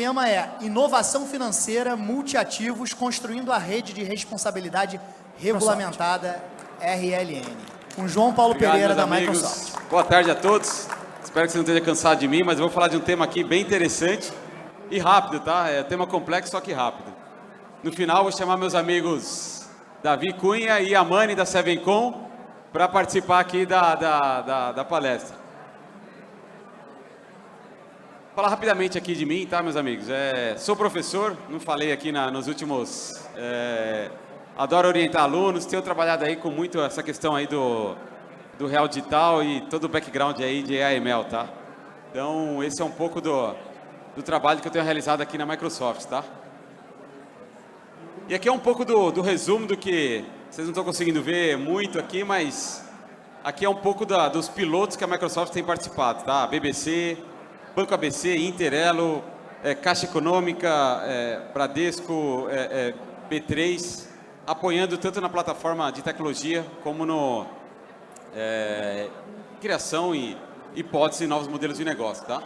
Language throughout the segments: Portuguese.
tema é Inovação Financeira Multiativos, construindo a rede de responsabilidade regulamentada RLN. Com João Paulo Pereira, da Microsoft. Boa tarde a todos. Espero que você não esteja cansado de mim, mas eu vou falar de um tema aqui bem interessante e rápido, tá? É um tema complexo, só que rápido. No final, vou chamar meus amigos Davi Cunha e Amani, da Sevencom, para participar aqui da palestra. Vou falar rapidamente aqui de mim, tá, meus amigos? Sou professor, não falei aqui nos últimos... adoro orientar alunos, tenho trabalhado aí com muito essa questão aí do Real Digital e todo o background aí de AML, tá? Então, esse é um pouco do trabalho que eu tenho realizado aqui na Microsoft, tá? E aqui é um pouco do resumo do que vocês não estão conseguindo ver muito aqui, mas aqui é um pouco dos pilotos que a Microsoft tem participado, tá? BBC, Banco ABC, Interelo, Caixa Econômica, Bradesco, B3, apoiando tanto na plataforma de tecnologia como no criação e hipótese de novos modelos de negócio, tá?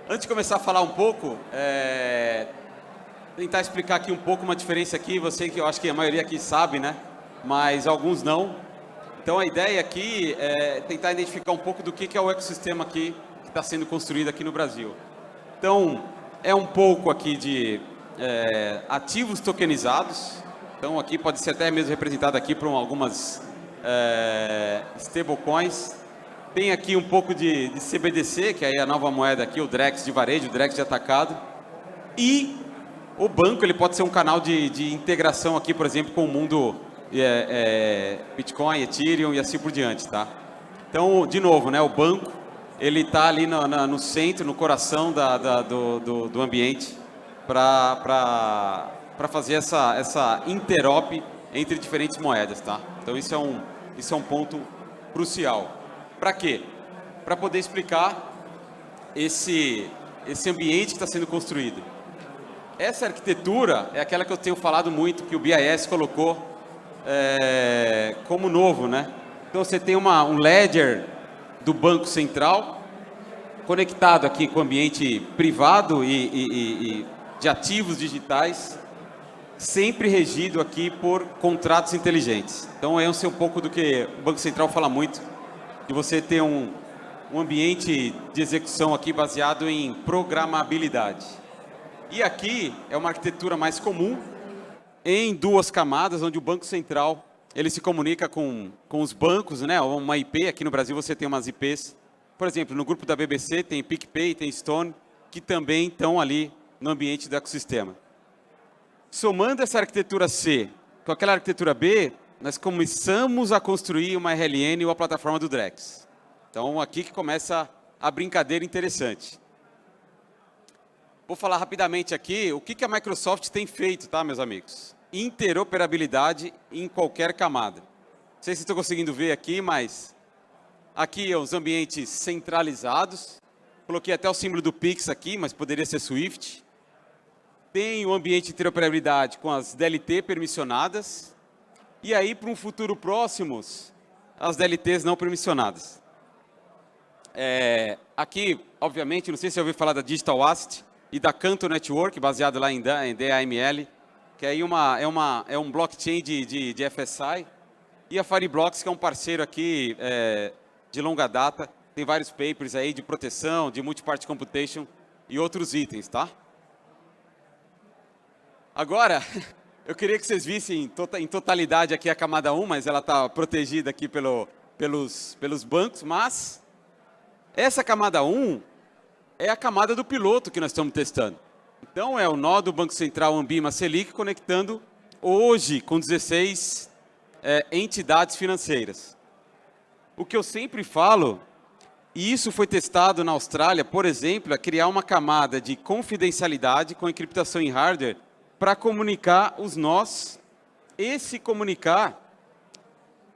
Antes de começar a falar um pouco, tentar explicar aqui um pouco uma diferença aqui, você que eu acho que a maioria aqui sabe, né? Mas alguns não. Então a ideia aqui é tentar identificar um pouco do que é o ecossistema aqui que está sendo construído aqui no Brasil. Então, é um pouco aqui de ativos tokenizados. Então aqui pode ser até mesmo representado aqui por algumas stablecoins. Tem aqui um pouco de CBDC, que aí é a nova moeda aqui, o Drex de varejo, o Drex de atacado. E o banco, ele pode ser um canal de integração aqui, por exemplo, com o mundo Bitcoin, Ethereum e assim por diante, tá? Então, de novo, né, o banco, ele está ali no centro, no coração do ambiente para fazer essa interop entre diferentes moedas, tá? Então, isso é um ponto crucial. Para quê? Para poder explicar esse ambiente que está sendo construído. Essa arquitetura é aquela que eu tenho falado muito, que o BIS colocou como novo, né? Então você tem um ledger do Banco Central conectado aqui com o ambiente privado e de ativos digitais, sempre regido aqui por contratos inteligentes. Então esse é um pouco do que o Banco Central fala muito, de você ter um ambiente de execução aqui baseado em programabilidade. E aqui é uma arquitetura mais comum, em duas camadas, onde o Banco Central ele se comunica com os bancos, né? Uma IP, aqui no Brasil você tem umas IPs. Por exemplo, no grupo da BBC tem PicPay, tem Stone, que também estão ali no ambiente do ecossistema. Somando essa arquitetura C com aquela arquitetura B, nós começamos a construir uma RLN ou a plataforma do Drex. Então, aqui que começa a brincadeira interessante. Vou falar rapidamente aqui o que a Microsoft tem feito, tá, meus amigos? Interoperabilidade em qualquer camada. Não sei se estão conseguindo ver aqui, mas aqui os ambientes centralizados. Coloquei até o símbolo do Pix aqui, mas poderia ser Swift. Tem o ambiente de interoperabilidade com as DLT permissionadas. E aí, para um futuro próximo, as DLTs não permissionadas. Aqui, obviamente, não sei se você ouviu falar da Digital Asset e da Canto Network, baseado lá em DAML, que aí é um blockchain de FSI, e a Fireblocks, que é um parceiro aqui de longa data, tem vários papers aí de proteção, de multi-party computation e outros itens, tá? Agora, eu queria que vocês vissem em totalidade aqui a camada 1, mas ela está protegida aqui pelos bancos, mas essa camada 1 é a camada do piloto que nós estamos testando. Então, é o nó do Banco Central Ambima Selic conectando hoje com 16 entidades financeiras. O que eu sempre falo, e isso foi testado na Austrália, por exemplo, é criar uma camada de confidencialidade com encriptação em hardware para comunicar os nós e se comunicar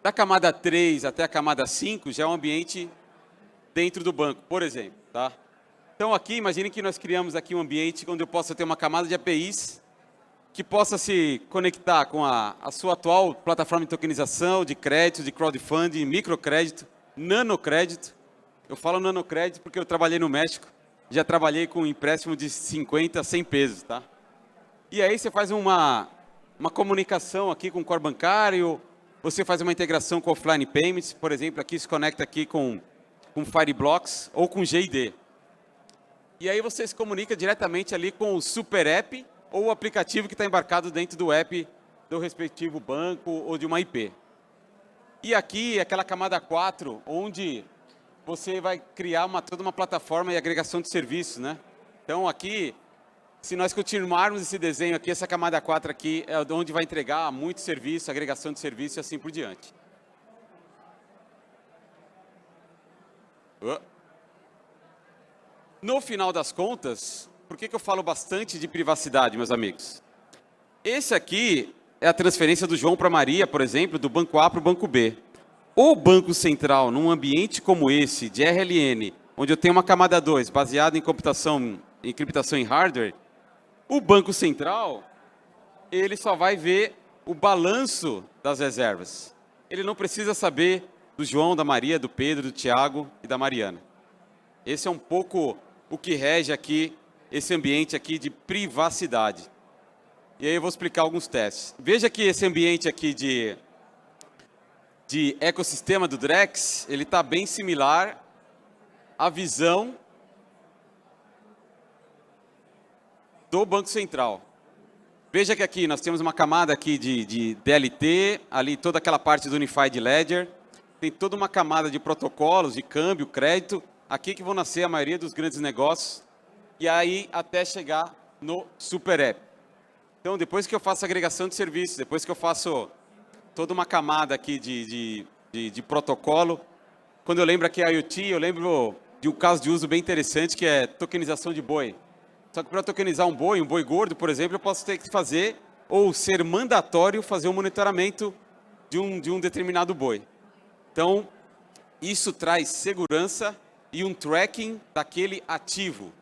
da camada 3 até a camada 5 já é um ambiente dentro do banco, por exemplo, tá? Então aqui, imagine que nós criamos aqui um ambiente onde eu possa ter uma camada de APIs que possa se conectar com a sua atual plataforma de tokenização, de crédito, de crowdfunding, microcrédito, nanocrédito. Eu falo nanocrédito porque eu trabalhei no México já trabalhei com empréstimo de 50, 100 pesos, tá? E aí você faz uma comunicação aqui com o core bancário, você faz uma integração com offline payments, por exemplo, aqui se conecta aqui com Fireblocks ou com GID. E aí você se comunica diretamente ali com o super app ou o aplicativo que está embarcado dentro do app do respectivo banco ou de uma IP. E aqui é aquela camada 4, onde você vai criar toda uma plataforma e agregação de serviços, né? Então aqui, se nós continuarmos esse desenho aqui, essa camada 4 aqui é onde vai entregar muito serviço, agregação de serviço e assim por diante. No final das contas, por que eu falo bastante de privacidade, meus amigos? Esse aqui é a transferência do João para Maria, por exemplo, do banco A para o banco B. O Banco Central, num ambiente como esse, de RLN, onde eu tenho uma camada 2, baseada em criptação em hardware, o Banco Central, ele só vai ver o balanço das reservas. Ele não precisa saber do João, da Maria, do Pedro, do Tiago e da Mariana. Esse é um pouco o que rege aqui, esse ambiente aqui de privacidade. E aí eu vou explicar alguns testes. Veja que esse ambiente aqui de ecossistema do Drex, ele está bem similar à visão do Banco Central. Veja que aqui nós temos uma camada aqui de DLT, ali toda aquela parte do Unified Ledger, tem toda uma camada de protocolos, de câmbio, crédito, aqui que vão nascer a maioria dos grandes negócios, e aí até chegar no Super App. Então, depois que eu faço agregação de serviços, depois que eu faço toda uma camada aqui de protocolo, quando eu lembro aqui a IoT, eu lembro de um caso de uso bem interessante, que é tokenização de boi. Só que para tokenizar um boi gordo, por exemplo, eu posso ter que fazer, ou ser mandatório, fazer um monitoramento de um determinado boi. Então, isso traz segurança e um tracking daquele ativo.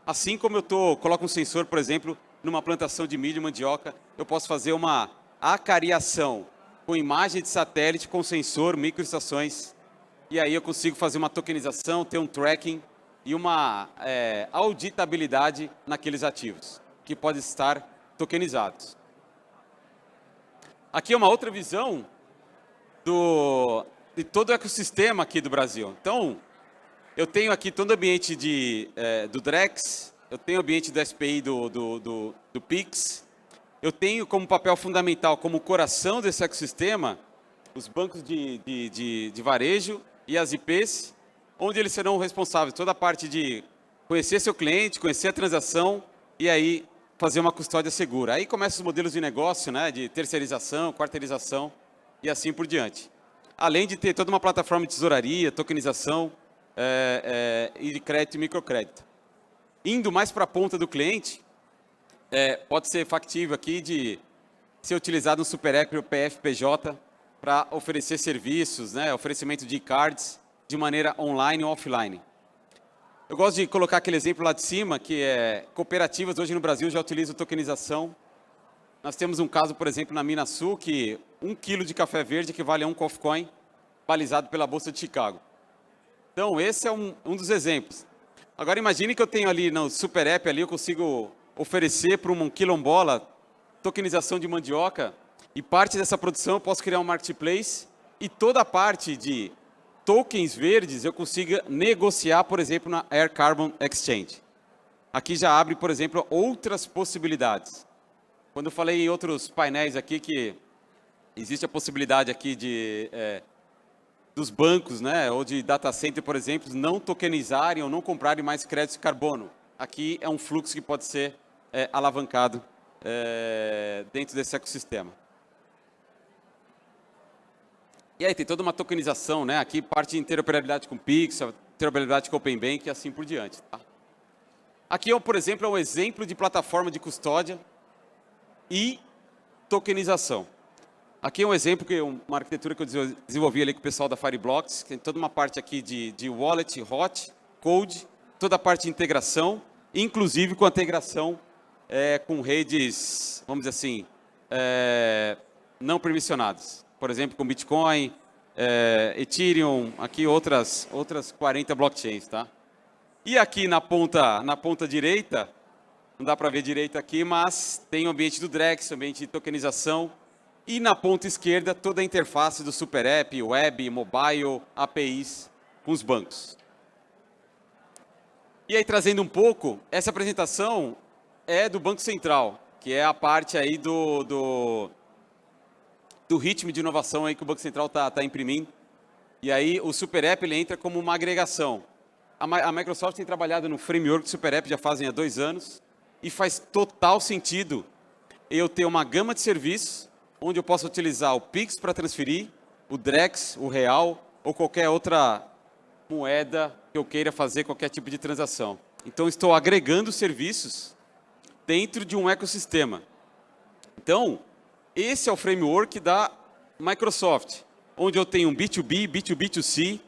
Assim como eu coloco um sensor, por exemplo, numa plantação de milho e mandioca, eu posso fazer uma acariação com imagem de satélite, com sensor, microestações, e aí eu consigo fazer uma tokenização, ter um tracking e uma auditabilidade naqueles ativos, que podem estar tokenizados. Aqui é uma outra visão de todo o ecossistema aqui do Brasil. Então, eu tenho aqui todo o ambiente do Drex, eu tenho o ambiente do SPI do Pix, eu tenho como papel fundamental, como coração desse ecossistema, os bancos de varejo e as IPs, onde eles serão responsáveis toda a parte de conhecer seu cliente, conhecer a transação e aí fazer uma custódia segura. Aí começam os modelos de negócio, né, de terceirização, quarteirização e assim por diante. Além de ter toda uma plataforma de tesouraria, tokenização e de crédito e microcrédito. Indo mais para a ponta do cliente, pode ser factível aqui de ser utilizado um Super App ou PFPJ para oferecer serviços, né, oferecimento de e-cards de maneira online ou offline. Eu gosto de colocar aquele exemplo lá de cima, que é cooperativas hoje no Brasil já utilizam tokenização. Nós temos um caso, por exemplo, na Minasul, que 1 quilo de café verde equivale a 1 Coffee Coin, balizado pela Bolsa de Chicago. Então, esse é um dos exemplos. Agora, imagine que eu tenho ali no Super App, ali eu consigo oferecer para um quilombola tokenização de mandioca, e parte dessa produção eu posso criar um marketplace, e toda a parte de tokens verdes eu consiga negociar, por exemplo, na Air Carbon Exchange. Aqui já abre, por exemplo, outras possibilidades. Quando eu falei em outros painéis aqui que existe a possibilidade aqui dos bancos, né, ou de data center, por exemplo, não tokenizarem ou não comprarem mais créditos de carbono. Aqui é um fluxo que pode ser alavancado dentro desse ecossistema. E aí tem toda uma tokenização, né? Aqui parte de interoperabilidade com Pix, interoperabilidade com Open Bank e assim por diante. Tá? Aqui, por exemplo, é um exemplo de plataforma de custódia e tokenização. Aqui é um exemplo, uma arquitetura que eu desenvolvi ali com o pessoal da Fireblocks, tem toda uma parte aqui de wallet, hot, code, toda a parte de integração, inclusive com a integração com redes, vamos dizer assim, não permissionadas. Por exemplo, com Bitcoin, Ethereum, aqui outras 40 blockchains, tá? E aqui na ponta direita, não dá para ver direito aqui, mas tem o ambiente do Drex, o ambiente de tokenização. E na ponta esquerda, toda a interface do Super App, web, mobile, APIs com os bancos. E aí, trazendo um pouco, essa apresentação é do Banco Central, que é a parte aí do ritmo de inovação aí que o Banco Central tá imprimindo. E aí, o Super App ele entra como uma agregação. A Microsoft tem trabalhado no framework do Super App já fazem há 2 anos, e faz total sentido eu ter uma gama de serviços onde eu posso utilizar o Pix para transferir, o Drex, o Real ou qualquer outra moeda que eu queira fazer qualquer tipo de transação. Então, estou agregando serviços dentro de um ecossistema. Então, esse é o framework da Microsoft, onde eu tenho um B2B, B2B2C,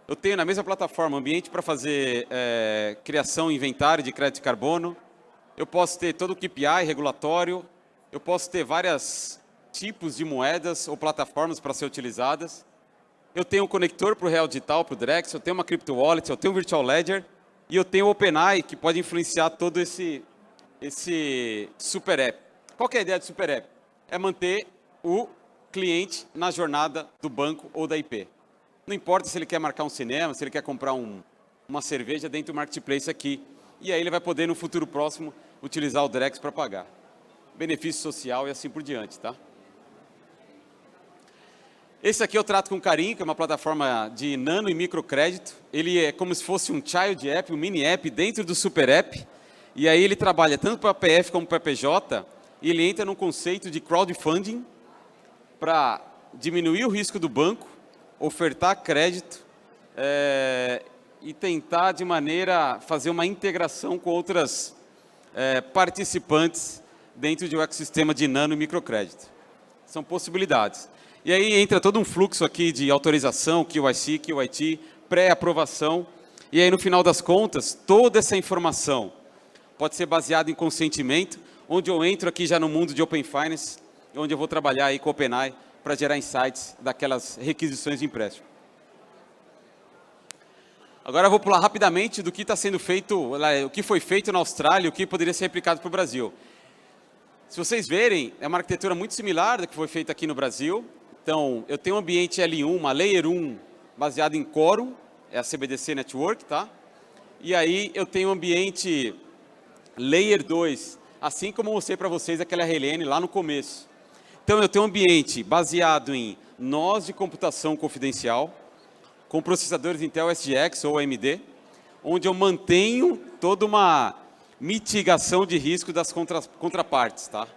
eu tenho na mesma plataforma ambiente para fazer criação e inventário de crédito de carbono, eu posso ter todo o KPI regulatório, eu posso ter vários tipos de moedas ou plataformas para ser utilizadas. Eu tenho um conector para o Real Digital, para o Drex, eu tenho uma Crypto Wallet, eu tenho um Virtual Ledger e eu tenho o OpenAI, que pode influenciar todo esse Super App. Qual que é a ideia do Super App? É manter o cliente na jornada do banco ou da IP. Não importa se ele quer marcar um cinema, se ele quer comprar uma cerveja dentro do marketplace aqui. E aí ele vai poder, no futuro próximo, utilizar o Drex para pagar. Benefício social e assim por diante, tá? Esse aqui eu trato com carinho, que é uma plataforma de nano e microcrédito. Ele é como se fosse um child app, um mini app dentro do Super App. E aí ele trabalha tanto para PF como para PJ. E ele entra num conceito de crowdfunding para diminuir o risco do banco, ofertar crédito e tentar de maneira fazer uma integração com outras participantes dentro de um ecossistema de nano e microcrédito. São possibilidades. E aí entra todo um fluxo aqui de autorização, QIC, QIT, pré-aprovação. E aí, no final das contas, toda essa informação pode ser baseada em consentimento, onde eu entro aqui já no mundo de Open Finance, onde eu vou trabalhar aí com o OpenAI para gerar insights daquelas requisições de empréstimo. Agora eu vou pular rapidamente do que está sendo feito, o que foi feito na Austrália e o que poderia ser replicado para o Brasil. Se vocês verem, é uma arquitetura muito similar da que foi feita aqui no Brasil. Então, eu tenho um ambiente L1, uma Layer 1, baseado em Quorum, é a CBDC Network, tá? E aí eu tenho um ambiente Layer 2, assim como eu mostrei para vocês aquela RLN lá no começo. Então, eu tenho um ambiente baseado em nós de computação confidencial, com processadores Intel SGX ou AMD, onde eu mantenho toda uma mitigação de risco das contrapartes, tá?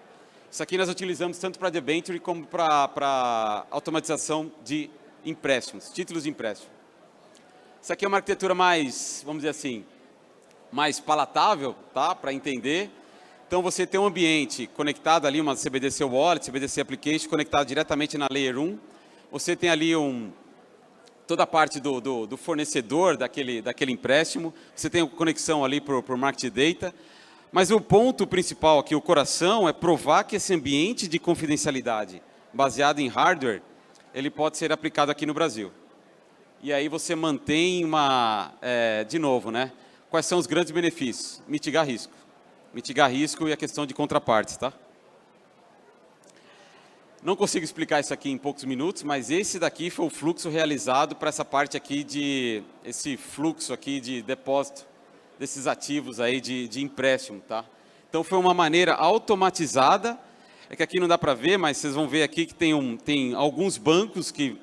Isso aqui nós utilizamos tanto para debenture como para automatização de empréstimos, títulos de empréstimo. Isso aqui é uma arquitetura mais, vamos dizer assim, mais palatável, tá? Para entender. Então, você tem um ambiente conectado ali, uma CBDC Wallet, CBDC Application, conectado diretamente na Layer 1. Você tem ali toda a parte do fornecedor daquele empréstimo. Você tem a conexão ali para o Market Data. Mas o ponto principal aqui, o coração, é provar que esse ambiente de confidencialidade baseado em hardware, ele pode ser aplicado aqui no Brasil. E aí você mantém de novo, né? Quais são os grandes benefícios? Mitigar risco. Mitigar risco e a questão de contrapartes, tá? Não consigo explicar isso aqui em poucos minutos, mas esse daqui foi o fluxo realizado para essa parte aqui esse fluxo aqui de depósito desses ativos aí de empréstimo, tá? Então foi uma maneira automatizada, é que aqui não dá para ver, mas vocês vão ver aqui que tem alguns bancos que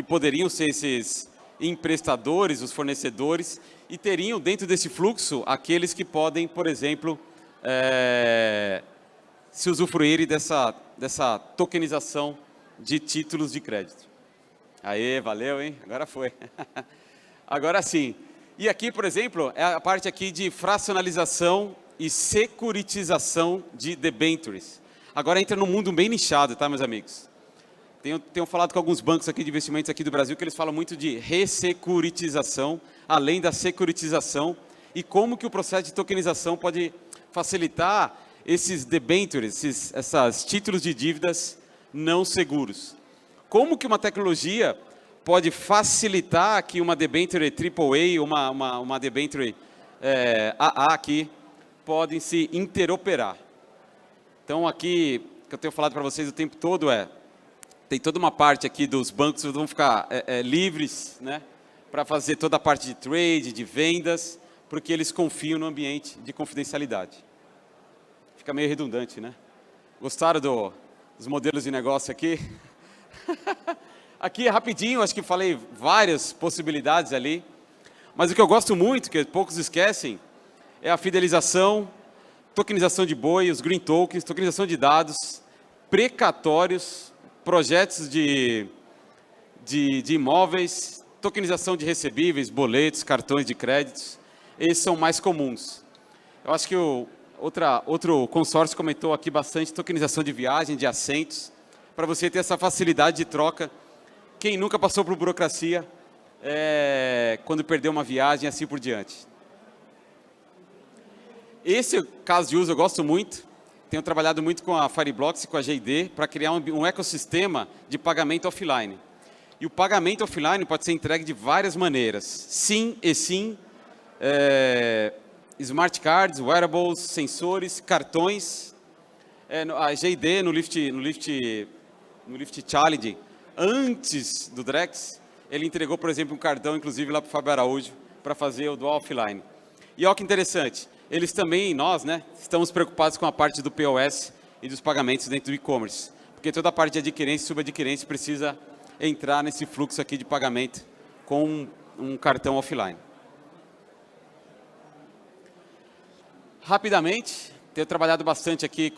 poderiam ser esses emprestadores, os fornecedores, e teriam dentro desse fluxo aqueles que podem, por exemplo, se usufruírem dessa tokenização de títulos de crédito. Aê, valeu, hein? Agora foi. Agora sim. E aqui, por exemplo, é a parte aqui de fracionalização e securitização de debentures. Agora entra num mundo bem nichado, tá, meus amigos? Tenho falado com alguns bancos aqui de investimentos aqui do Brasil que eles falam muito de ressecuritização, além da securitização, e como que o processo de tokenização pode facilitar esses debentures, esses títulos de dívidas não seguros. Como que uma tecnologia pode facilitar que uma debenture AAA, uma debenture AA aqui podem se interoperar. Então aqui, que eu tenho falado para vocês o tempo todo tem toda uma parte aqui dos bancos que vão ficar livres, né, para fazer toda a parte de trade, de vendas, porque eles confiam no ambiente de confidencialidade. Fica meio redundante, né? Gostaram dos modelos de negócio aqui? Aqui, rapidinho, acho que falei várias possibilidades ali, mas o que eu gosto muito, que poucos esquecem, é a fidelização, tokenização de boi, os green tokens, tokenização de dados, precatórios, projetos de imóveis, tokenização de recebíveis, boletos, cartões de créditos. Esses são mais comuns. Eu acho que outro consórcio comentou aqui bastante tokenização de viagem, de assentos, para você ter essa facilidade de troca. Quem nunca passou por burocracia quando perdeu uma viagem, assim por diante. Esse caso de uso eu gosto muito. Tenho trabalhado muito com a Fireblocks e com a GID para criar um ecossistema de pagamento offline. E o pagamento offline pode ser entregue de várias maneiras. SIM, eSIM, smart cards, wearables, sensores, cartões. A GID no Lift Challenge, antes do Drex, ele entregou, por exemplo, um cartão, inclusive, lá para o Fábio Araújo, para fazer o dual offline. E olha que interessante, eles também, nós, né, estamos preocupados com a parte do POS e dos pagamentos dentro do e-commerce, porque toda a parte de adquirência e subadquirência precisa entrar nesse fluxo aqui de pagamento com um cartão offline. Rapidamente, tenho trabalhado bastante aqui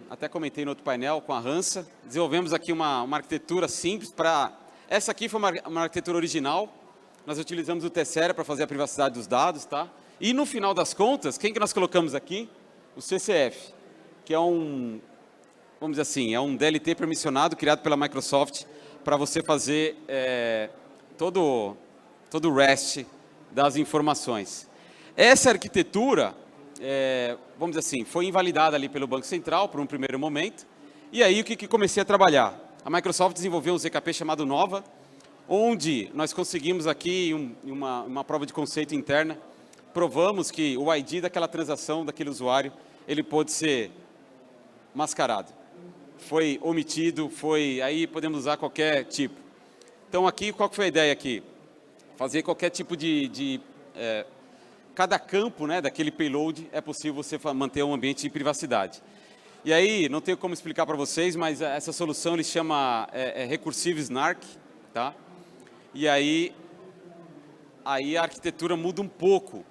até comentei no outro painel, com a Hansa. Desenvolvemos aqui uma arquitetura simples para... Essa aqui foi uma arquitetura original. Nós utilizamos o Tessera para fazer a privacidade dos dados, tá? E no final das contas, quem que nós colocamos aqui? O CCF, que é vamos dizer assim, é um DLT permissionado criado pela Microsoft para você fazer todo o REST das informações. Essa arquitetura... vamos dizer assim, foi invalidada ali pelo Banco Central por um primeiro momento, e aí o que comecei a trabalhar? A Microsoft desenvolveu um ZKP chamado Nova, onde nós conseguimos aqui uma prova de conceito interna, provamos que o ID daquela transação, daquele usuário, ele pode ser mascarado. Foi omitido, aí podemos usar qualquer tipo. Então aqui, qual que foi a ideia aqui? Fazer qualquer tipo cada campo, né, daquele payload é possível você manter um ambiente de privacidade. E aí, não tenho como explicar para vocês, mas essa solução ele chama Recursive Snark, tá? E aí a arquitetura muda um pouco.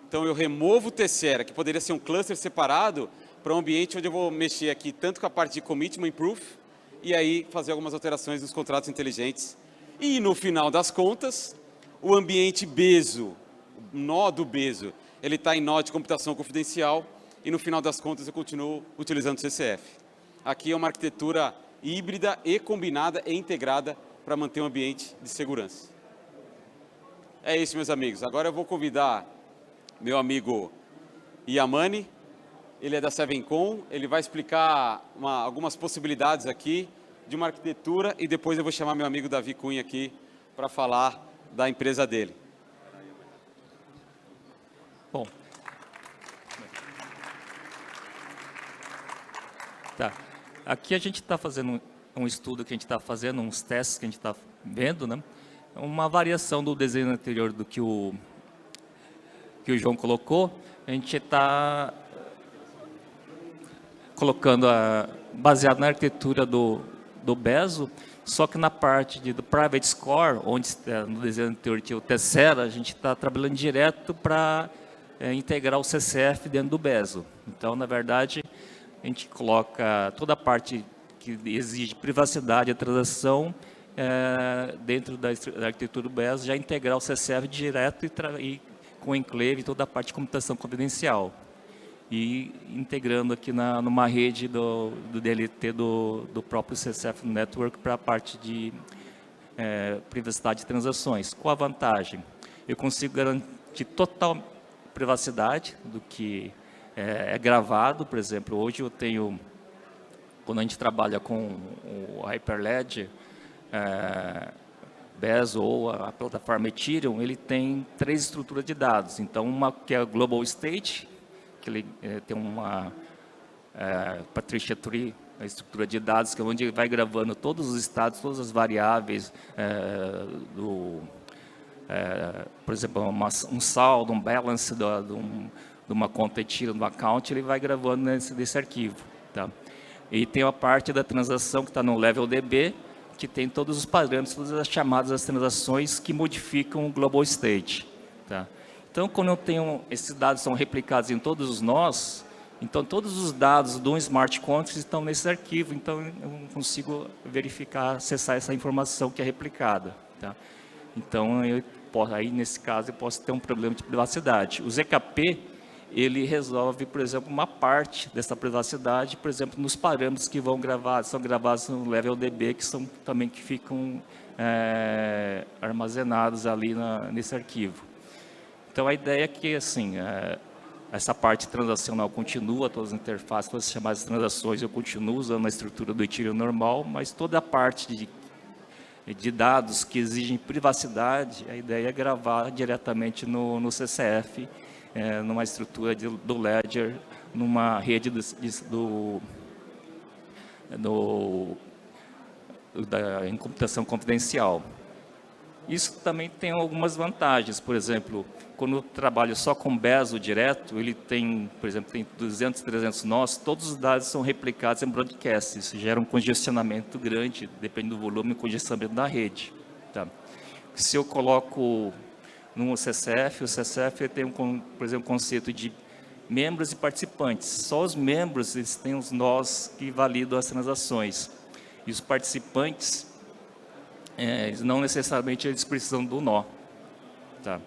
Então eu removo o Tessera, que poderia ser um cluster separado, para um ambiente onde eu vou mexer aqui tanto com a parte de commitment proof, e aí fazer algumas alterações nos contratos inteligentes. E no final das contas, o ambiente Bezo, nó do Bezo, ele está em nó de computação confidencial e no final das contas eu continuo utilizando o CCF. Aqui é uma arquitetura híbrida e combinada e integrada para manter um ambiente de segurança. É isso, meus amigos. Agora eu vou convidar meu amigo Yamani, ele é da Sevencom, ele vai explicar algumas possibilidades aqui de uma arquitetura e depois eu vou chamar meu amigo Davi Cunha aqui para falar da empresa dele. Bom, tá. Aqui a gente está fazendo um estudo que a gente está fazendo, uns testes que a gente está vendo, né? Uma variação do desenho anterior do que o João colocou. A gente está colocando baseado na arquitetura do Bezo, só que na parte do Private Score, onde no desenho anterior tinha o Tessera, a gente está trabalhando direto para integrar o CCF dentro do Bezo. Então, na verdade, a gente coloca toda a parte que exige privacidade da transação dentro da arquitetura do Bezo, já integrar o CCF direto e com o enclave toda a parte de computação confidencial. E integrando aqui numa rede do DLT do próprio CCF Network para a parte de privacidade de transações. Qual a vantagem? Eu consigo garantir total privacidade do que é gravado. Por exemplo, hoje eu tenho, quando a gente trabalha com o Hyperledger, Bezo ou a plataforma Ethereum, ele tem 3 estruturas de dados. Então, uma que é a Global State, que ele tem uma Patricia Tree, a estrutura de dados, que é onde ele vai gravando todos os estados, todas as variáveis por exemplo, um saldo, um balance de uma conta Ethereum, de um account, ele vai gravando nesse arquivo. Tá? E tem a parte da transação que está no Level DB, que tem todos os parâmetros, todas as chamadas das transações que modificam o Global State. Tá? Então, quando eu tenho, esses dados são replicados em todos os nós, então todos os dados do Smart Contract estão nesse arquivo, então eu consigo verificar, acessar essa informação que é replicada. Tá? Então, aí nesse caso, eu posso ter um problema de privacidade. O ZKP, ele resolve, por exemplo, uma parte dessa privacidade, por exemplo, nos parâmetros que são gravados no Level DB, que são também que ficam armazenados ali nesse arquivo. Então, a ideia é que, assim, essa parte transacional continua, todas as interfaces, todas as chamadas de transações, eu continuo usando a estrutura do Ethereum normal, mas toda a parte de dados que exigem privacidade, a ideia é gravar diretamente no CCF, numa estrutura do Ledger, numa rede em computação confidencial. Isso também tem algumas vantagens. Por exemplo, quando eu trabalho só com Bezo direto, ele tem, por exemplo, tem 200, 300 nós, todos os dados são replicados em broadcast. Isso gera um congestionamento grande, depende do volume e congestionamento da rede. Tá? Se eu coloco no CCF, o CCF tem, por exemplo, um conceito de membros e participantes. Só os membros eles têm os nós que validam as transações. E os participantes, não necessariamente eles precisam do nó. Tá?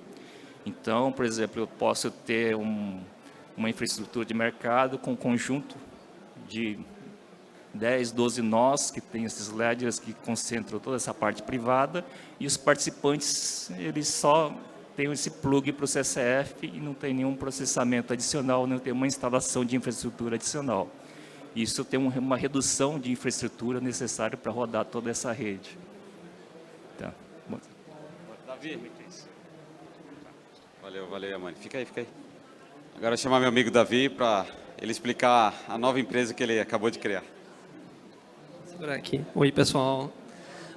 Então, por exemplo, eu posso ter uma infraestrutura de mercado com um conjunto de 10, 12 nós, que tem esses ledgers que concentram toda essa parte privada, e os participantes, eles só têm esse plug para o CCF e não tem nenhum processamento adicional, não tem uma instalação de infraestrutura adicional. Isso tem uma redução de infraestrutura necessária para rodar toda essa rede. Tá. Davi. Valeu, Amani. Fica aí. Agora eu vou chamar meu amigo Davi para ele explicar a nova empresa que ele acabou de criar. Vou segurar aqui. Oi, pessoal.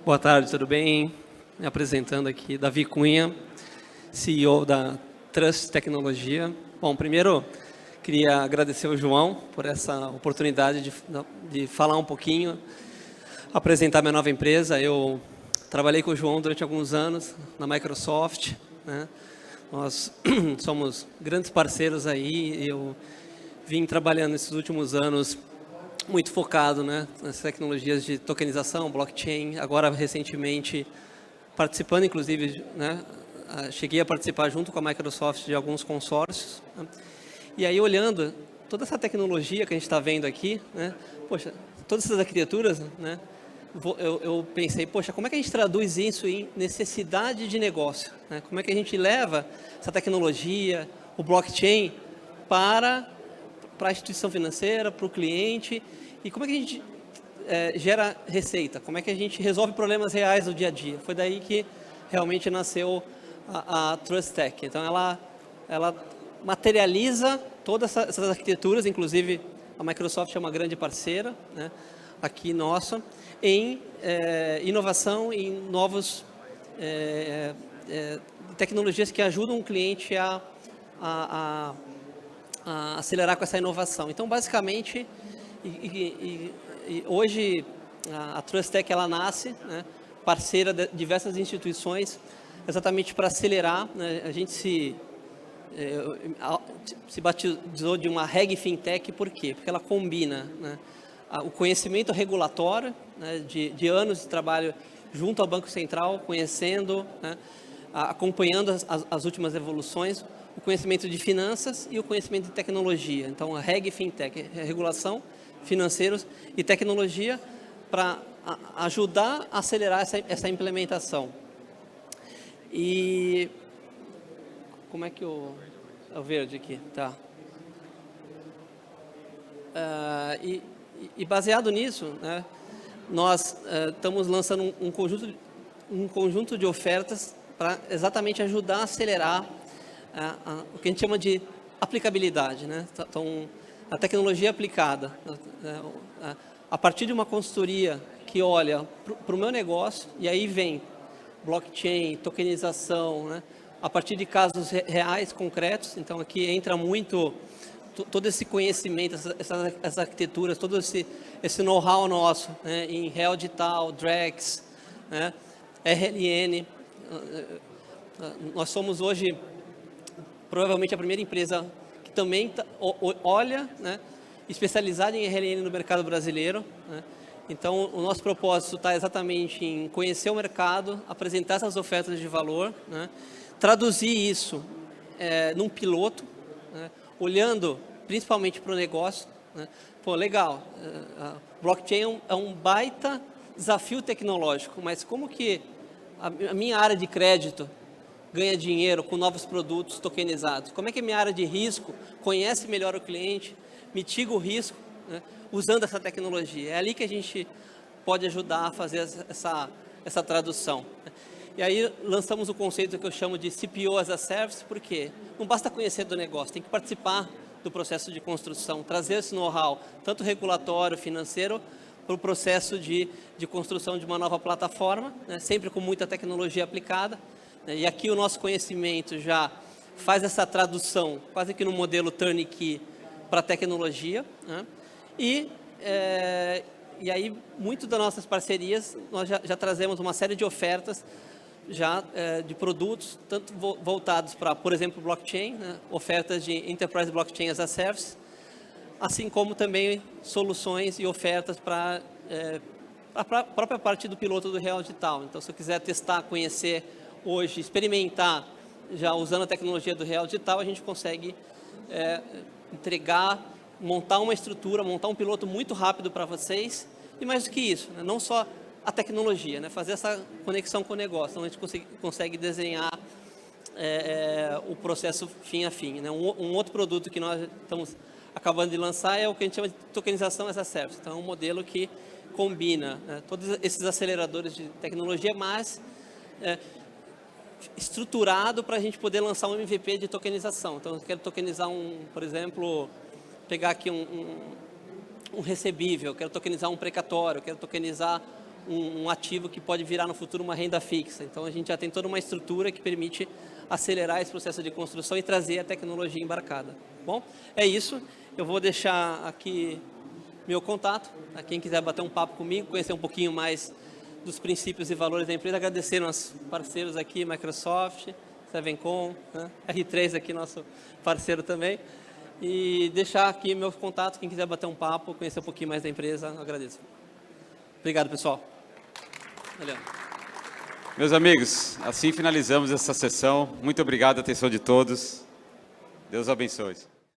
Boa tarde, tudo bem? Me apresentando aqui, Davi Cunha, CEO da Trust Tecnologia. Bom, primeiro, queria agradecer ao João por essa oportunidade de falar um pouquinho, apresentar minha nova empresa. Eu trabalhei com o João durante alguns anos na Microsoft, né? Nós somos grandes parceiros aí. Eu vim trabalhando nesses últimos anos muito focado, né, nas tecnologias de tokenização, blockchain. Agora, recentemente, participando, inclusive, né, cheguei a participar junto com a Microsoft de alguns consórcios. Né? E aí, olhando toda essa tecnologia que a gente está vendo aqui, né, poxa, todas essas arquiteturas, né, eu pensei, poxa, como é que a gente traduz isso em necessidade de negócio? Né? Como é que a gente leva essa tecnologia, o blockchain, para a instituição financeira, para o cliente, e como é que a gente gera receita? Como é que a gente resolve problemas reais do dia a dia? Foi daí que realmente nasceu a Trust Tech. Então, ela materializa todas essas arquiteturas, inclusive a Microsoft é uma grande parceira, né, aqui nossa, em inovação, em novos tecnologias que ajudam o cliente a acelerar com essa inovação. Então, basicamente, hoje a Trust Tech ela nasce, né, parceira de diversas instituições, exatamente para acelerar. Né, a gente se batizou de uma Reg Fintech, por quê? Porque ela combina, né, o conhecimento regulatório, né, de anos de trabalho junto ao Banco Central, conhecendo, né, acompanhando as últimas evoluções, o conhecimento de finanças e o conhecimento de tecnologia. Então, a Reg Fintech, regulação, financeiros e tecnologia, para ajudar a acelerar essa implementação. E como é que o verde aqui? Tá. E baseado nisso, né, nós estamos lançando um conjunto um conjunto de ofertas para exatamente ajudar a acelerar o que a gente chama de aplicabilidade, né? Então, a tecnologia aplicada, a partir de uma consultoria que olha para o meu negócio, e aí vem blockchain, tokenização, né? A partir de casos reais, concretos. Então, aqui entra muito todo esse conhecimento, essas arquiteturas, todo esse know-how nosso, né? Em Real Digital, Drex, né? RLN. Nós somos hoje, provavelmente, a primeira empresa que também olha, né? Especializada em RLN no mercado brasileiro, né? Então, o nosso propósito está exatamente em conhecer o mercado, apresentar essas ofertas de valor, né? Traduzir isso num piloto, né? Olhando principalmente para o negócio, né? Pô, legal, blockchain é um baita desafio tecnológico, mas como que a minha área de crédito ganha dinheiro com novos produtos tokenizados? Como é que a minha área de risco conhece melhor o cliente, mitiga o risco, né? Usando essa tecnologia? É ali que a gente pode ajudar a fazer essa tradução. E aí lançamos o conceito que eu chamo de CPO as a Service, porque não basta conhecer do negócio, tem que participar do processo de construção, trazer esse know-how, tanto regulatório, financeiro, para o processo de construção de uma nova plataforma, né? Sempre com muita tecnologia aplicada, né? E aqui o nosso conhecimento já faz essa tradução, quase que no modelo turnkey, para a tecnologia, né? E aí, muito das nossas parcerias, nós já trazemos uma série de ofertas já de produtos, tanto voltados para, por exemplo, blockchain, né? Ofertas de Enterprise Blockchain as a Service, assim como também soluções e ofertas para a própria parte do piloto do Real Digital. Então, se eu quiser testar, conhecer hoje, experimentar, já usando a tecnologia do Real Digital, a gente consegue entregar, montar uma estrutura, montar um piloto muito rápido para vocês, e mais do que isso, né? Não só a tecnologia, né? Fazer essa conexão com o negócio, então a gente consegue desenhar o processo fim a fim, né? Um outro produto que nós estamos acabando de lançar é o que a gente chama de tokenização as a service. Então, é um modelo que combina, né, todos esses aceleradores de tecnologia, mas estruturado para a gente poder lançar um MVP de tokenização. Então, eu quero tokenizar por exemplo, pegar aqui um recebível, quero tokenizar um precatório, quero tokenizar um ativo que pode virar no futuro uma renda fixa. Então, a gente já tem toda uma estrutura que permite acelerar esse processo de construção e trazer a tecnologia embarcada. Bom, é isso. Eu vou deixar aqui meu contato, a quem quiser bater um papo comigo, conhecer um pouquinho mais dos princípios e valores da empresa. Agradecer aos parceiros aqui, Microsoft, Sevencom, né? R3 aqui, nosso parceiro também. E deixar aqui meu contato, quem quiser bater um papo, conhecer um pouquinho mais da empresa, agradeço. Obrigado, pessoal. Valeu. Meus amigos, assim finalizamos essa sessão. Muito obrigado, atenção de todos. Deus abençoe.